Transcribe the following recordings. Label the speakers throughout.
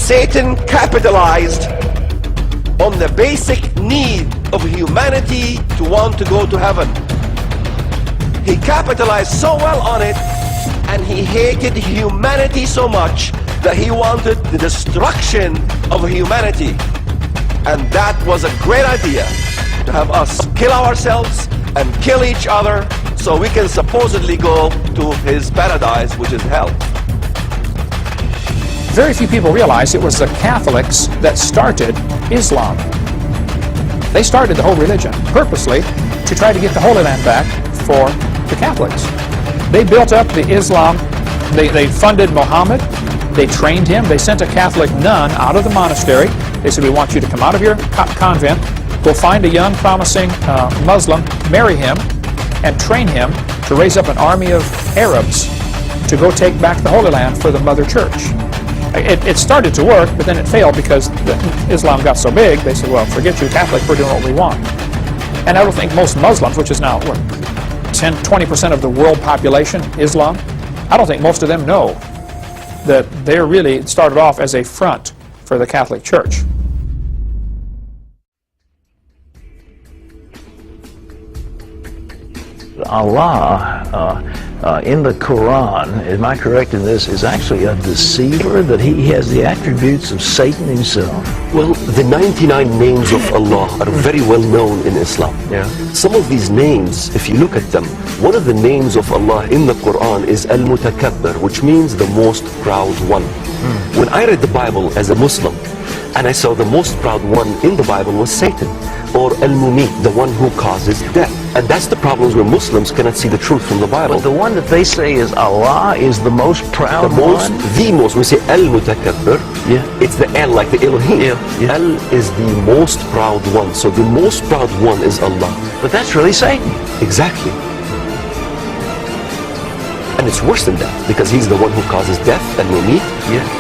Speaker 1: Satan capitalized on the basic need of humanity to want to go to heaven. He capitalized so well on it, and he hated humanity so much that he wanted the destruction of humanity. And that was a great idea, to have us kill ourselves and kill each other so we can supposedly go to his paradise, which is hell.
Speaker 2: Very few people realize it was the Catholics that started Islam. They started the whole religion purposely to try to get the Holy Land back for the Catholics. They built up the Islam, they funded Muhammad, they trained him, they sent a Catholic nun out of the monastery. They said, we want you to come out of your convent, go find a young promising Muslim, marry him, and train him to raise up an army of Arabs to go take back the Holy Land for the Mother Church. It started to work, but then it failed because Islam got so big, they said, well, forget you Catholics, we're doing what we want. And I don't think most Muslims, which is now, what, 10-20% of the world population, Islam, I don't think most of them know that they're really started off as a front for the Catholic Church.
Speaker 3: Allah in the Quran, am I correct in this, is actually a deceiver, that he has the attributes of Satan himself?
Speaker 4: Well, the 99 names of Allah are very well known in Islam.
Speaker 3: Yeah.
Speaker 4: Some of these names, if you look at them, one of the names of Allah in the Quran is Al-Mutakabbir, which means the most proud one. When I read the Bible as a Muslim, and I saw the most proud one in the Bible was Satan, or Al-Mumit, the one who causes death. And that's the problems where Muslims cannot see the truth from the Bible.
Speaker 3: But the one that they say is Allah is the most proud one?
Speaker 4: The most, we say Al-Mutakabbir, it's the L, like the Elohim. Al is the most proud one. So the most proud one is Allah.
Speaker 3: But that's really Satan.
Speaker 4: Exactly. And it's worse than that, because he's the one who causes death, Al-Mumit,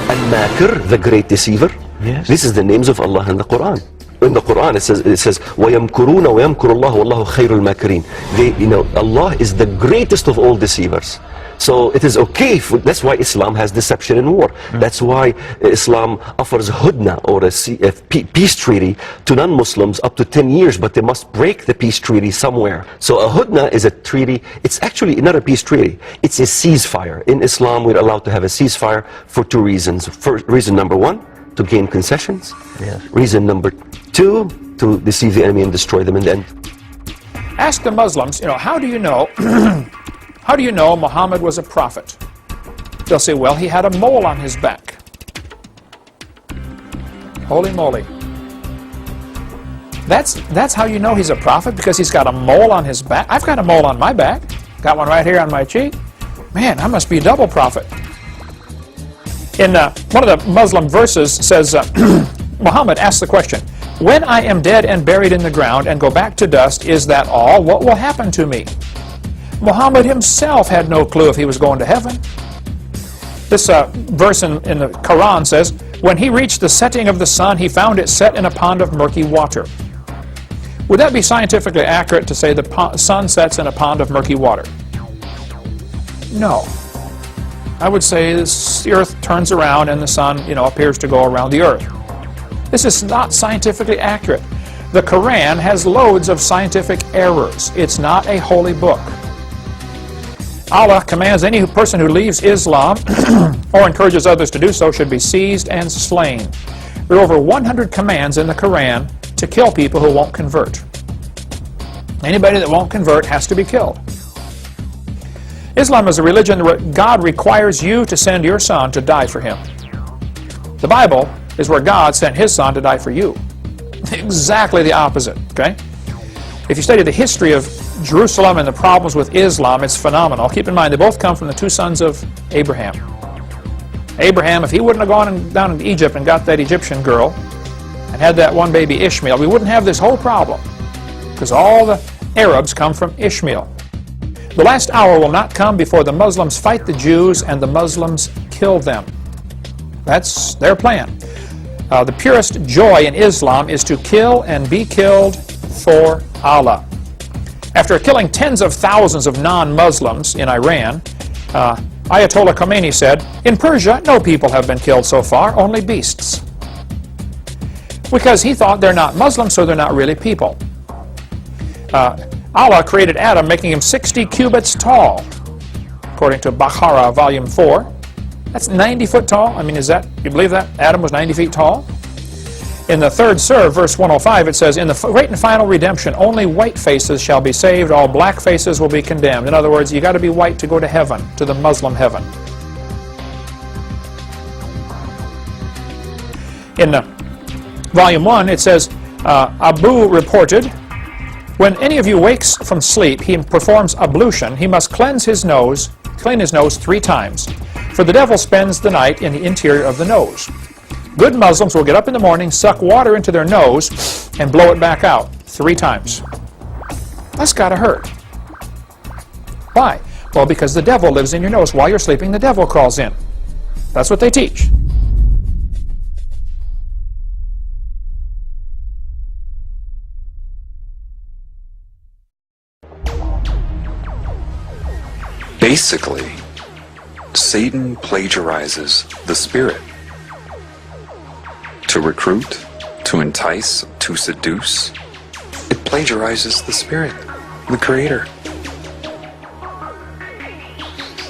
Speaker 4: Al-Makir, the great deceiver.
Speaker 3: Yes.
Speaker 4: This is the names of Allah in the Quran. In the Quran it says وَيَمْكُرُونَ وَيَمْكُرُ اللَّهُ وَاللَّهُ خَيْرُ الْمَاكِرِينَ. Allah is the greatest of all deceivers. So it is okay, that's why Islam has deception in war. That's why Islam offers hudna, or a peace treaty, to non-Muslims up to 10 years, but they must break the peace treaty somewhere. So a hudna is a treaty, it's actually not a peace treaty, it's a ceasefire. In Islam we're allowed to have a ceasefire for two reasons. Reason number one, to gain concessions.
Speaker 3: Yes.
Speaker 4: Reason number two, to deceive the enemy and destroy them in the end.
Speaker 2: Ask the Muslims, how do you know how do you know Muhammad was a prophet? They'll say, well, he had a mole on his back. Holy moly. That's how you know he's a prophet, because he's got a mole on his back. I've got a mole on my back. Got one right here on my cheek. Man, I must be a double prophet. In one of the Muslim verses says, Muhammad asks the question, when I am dead and buried in the ground and go back to dust, is that all? What will happen to me? Muhammad himself had no clue if he was going to heaven. This verse in the Quran says, when he reached the setting of the sun, he found it set in a pond of murky water. Would that be scientifically accurate to say the sun sets in a pond of murky water? No. I would say the earth turns around and the sun, appears to go around the earth. This is not scientifically accurate. The Quran has loads of scientific errors. It's not a holy book. Allah commands any person who leaves Islam or encourages others to do so should be seized and slain. There are over 100 commands in the Quran to kill people who won't convert. Anybody that won't convert has to be killed. Islam is a religion where God requires you to send your son to die for him. The Bible is where God sent his son to die for you. Exactly the opposite, okay? If you study the history of Jerusalem and the problems with Islam, it's phenomenal. Keep in mind, they both come from the two sons of Abraham. Abraham, if he wouldn't have gone down into Egypt and got that Egyptian girl and had that one baby Ishmael, we wouldn't have this whole problem, because all the Arabs come from Ishmael. The last hour will not come before the Muslims fight the Jews and the Muslims kill them. That's their plan. The purest joy in Islam is to kill and be killed for Allah. After killing tens of thousands of non-Muslims in Iran, Ayatollah Khomeini said, "In Persia, no people have been killed so far, only beasts." Because he thought they're not Muslim, so they're not really people. Allah created Adam, making him 60 cubits tall, according to Baqarah, volume 4. That's 90 foot tall. I mean, you believe that? Adam was 90 feet tall? In the 3rd surah, verse 105, it says, "In the great and final redemption, only white faces shall be saved, all black faces will be condemned." In other words, you got to be white to go to heaven, to the Muslim heaven. In volume 1, it says, Abu reported, "When any of you wakes from sleep, he performs ablution. He must clean his nose 3 times, for the devil spends the night in the interior of the nose. Good Muslims will get up in the morning, suck water into their nose, and blow it back out 3 times. That's got to hurt. Why? Well, because the devil lives in your nose. While you're sleeping, the devil crawls in. That's what they teach.
Speaker 5: Basically, Satan plagiarizes the Spirit. To recruit, to entice, to seduce, it plagiarizes the Spirit, the Creator.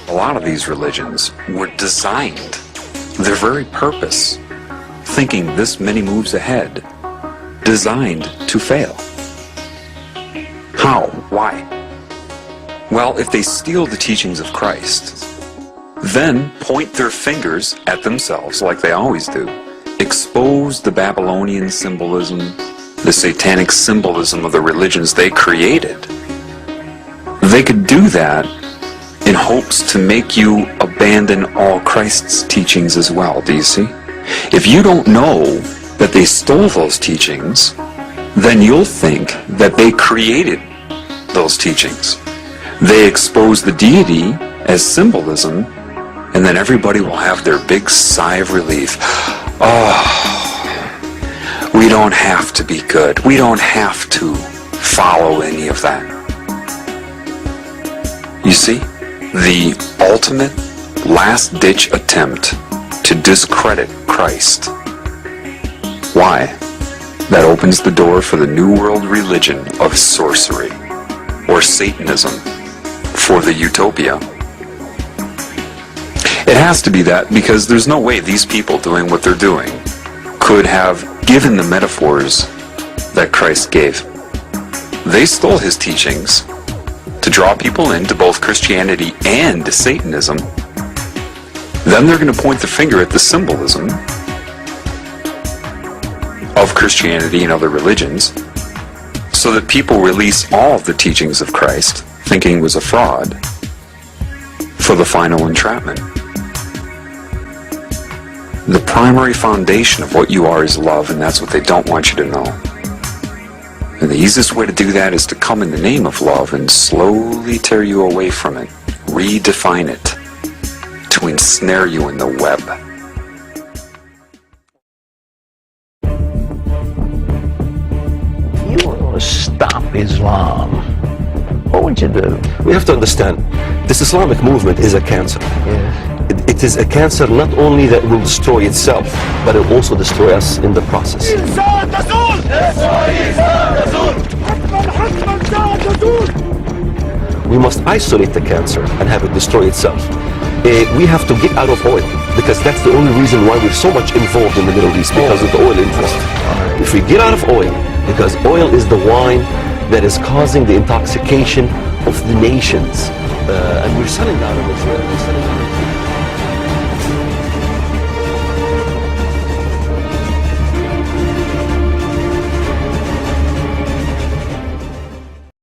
Speaker 5: A lot of these religions were designed, their very purpose, thinking this many moves ahead, designed to fail. How? Why? Well, if they steal the teachings of Christ, then point their fingers at themselves like they always do, expose the Babylonian symbolism, the satanic symbolism of the religions they created. They could do that in hopes to make you abandon all Christ's teachings as well, do you see? If you don't know that they stole those teachings, then you'll think that they created those teachings. They expose the deity as symbolism, and then everybody will have their big sigh of relief. Oh, we don't have to be good. We don't have to follow any of that. You see, the ultimate last-ditch attempt to discredit Christ. Why? That opens the door for the New World religion of sorcery, or Satanism, for the utopia. It has to be that because there's no way these people doing what they're doing could have given the metaphors that Christ gave. They stole his teachings to draw people into both Christianity and Satanism. Then they're going to point the finger at the symbolism of Christianity and other religions so that people release all of the teachings of Christ, thinking it was a fraud, for the final entrapment. The primary foundation of what you are is love, and that's what they don't want you to know. And the easiest way to do that is to come in the name of love and slowly tear you away from it, redefine it, to ensnare you in the web.
Speaker 3: If you want to stop Islam, what would you do?
Speaker 4: We have to understand, this Islamic movement is a cancer.
Speaker 3: Yes.
Speaker 4: It is a cancer not only that will destroy itself, but it will also destroy us in the process. We must isolate the cancer and have it destroy itself. We have to get out of oil, because that's the only reason why we're so much involved in the Middle East, because of the oil interest. If we get out of oil, because oil is the wine that is causing the intoxication of the nations, and we're selling out of Israel.